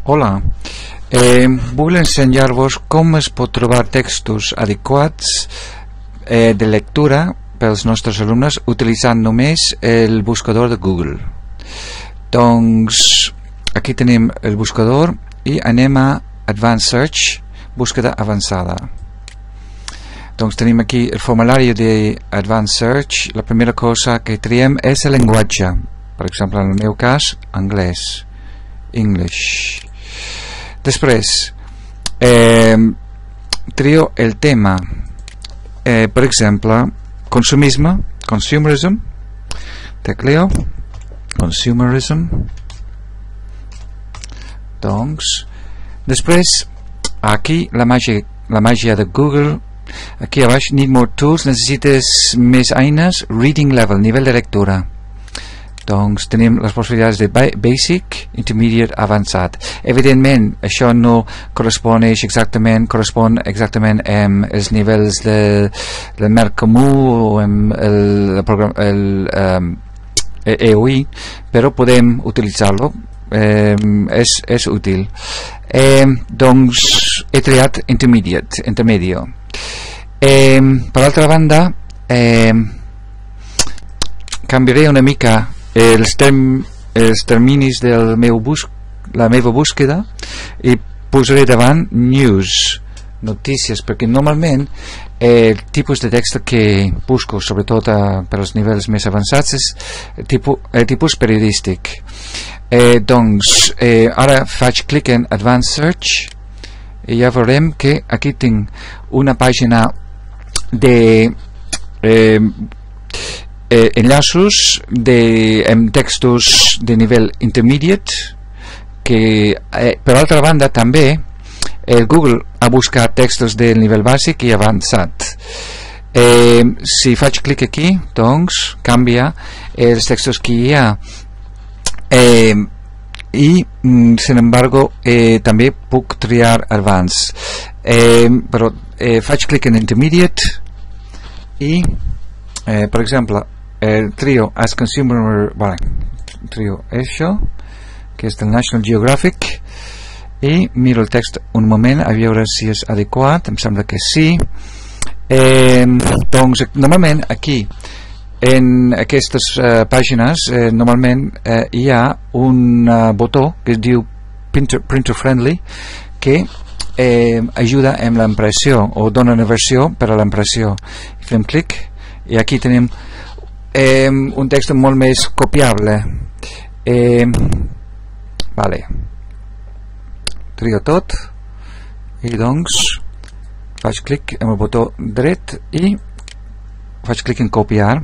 Hola, vull ensenyar-vos com es pot trobar textos adequats de lectura pels nostres alumnes utilitzant només el buscador de Google. Doncs aquí tenim el buscador i anem a Advanced Search, búsqueda avançada. Doncs tenim aquí el formulari de Advanced Search. La primera cosa que triem és el llenguatge. Per exemple, en el meu cas, anglès, English. Després trio el tema, per exemple, consumisme, consumerism, tecleo consumerism. Doncs després aquí la màgia de Google. Aquí a baix, need more tools, necessites més eines, reading level, nivell de lectura. Doncs tenim les possibilitats de basic, intermediate, avançat. Evidentment, això no correspon exactament amb els nivells del merc comú o amb el EOI, però podem utilitzar-lo, és útil. Doncs he triat intermedio. Per altra banda, canviaré una mica els terminis de la meva búsqueda i posaré davant news, notícies, perquè normalment el tipus de text que busco, sobretot per als nivells més avançats, és tipus periodístic. Doncs ara faig clic en Advanced Search i ja veurem que aquí tinc una pàgina de enllaços amb textos de nivell intermediate, que per altra banda també el Google ha buscat textos del nivell bàsic i avançat. Si faig clic aquí, doncs canvia els textos que hi ha, i sin embargo també puc triar advanced, però faig clic en intermediate i per exemple trio as consumer, trio això que és del National Geographic i miro el text un moment a veure si és adequat. Em sembla que sí. Doncs normalment aquí en aquestes pàgines normalment hi ha un botó que es diu printer friendly, que ajuda amb l'impressió o dona una versió per a l'impressió. Fem clic i aquí tenim un text molt més copiable. Trio tot i doncs faig clic amb el botó dret i faig clic en copiar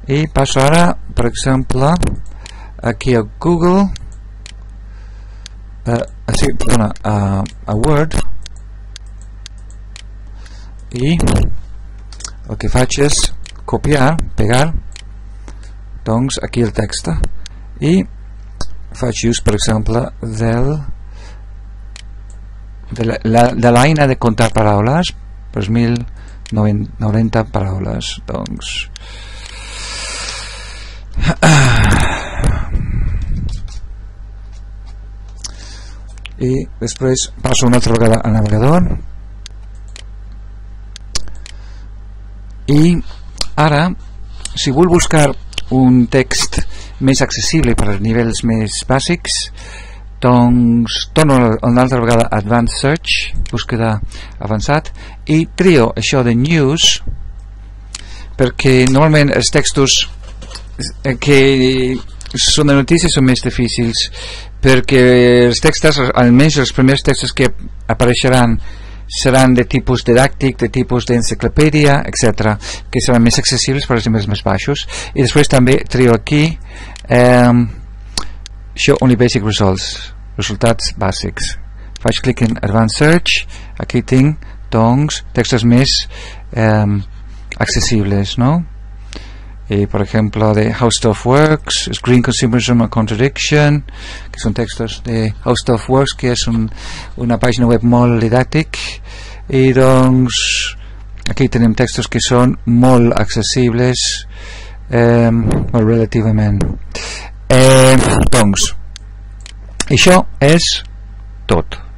i passo ara, per exemple, aquí a Google, a Word, i el que faig és copiar, pegar doncs aquí el text i faig ús, per exemple, de l'eina de comptar paraules, per 1090 paraules. Doncs i després passo una altra vegada al navegador i ara, si vull buscar un text més accessible per als nivells més bàsics, doncs torno una altra vegada a Advanced Search, búsqueda avançat, i trio això de news, perquè normalment els textos que són de notícies són més difícils, perquè els textos, almenys els primers textos que apareixeran seran de tipus didàctic, de tipus d'enciclopèdia, etc., que seran més accessibles per als nivells més baixos. I després també trio aquí show only basic results, resultats bàsics. Faig clic en Advanced Search, aquí tinc doncs textos més accessibles, no? Por ejemplo, de How Stuff Works, Green Consumerism and Contradiction, que són textos de How Stuff Works, que és una pàgina web molt didàctic, i doncs aquí tenim textos que són molt accessibles, relativament. Doncs això és tot.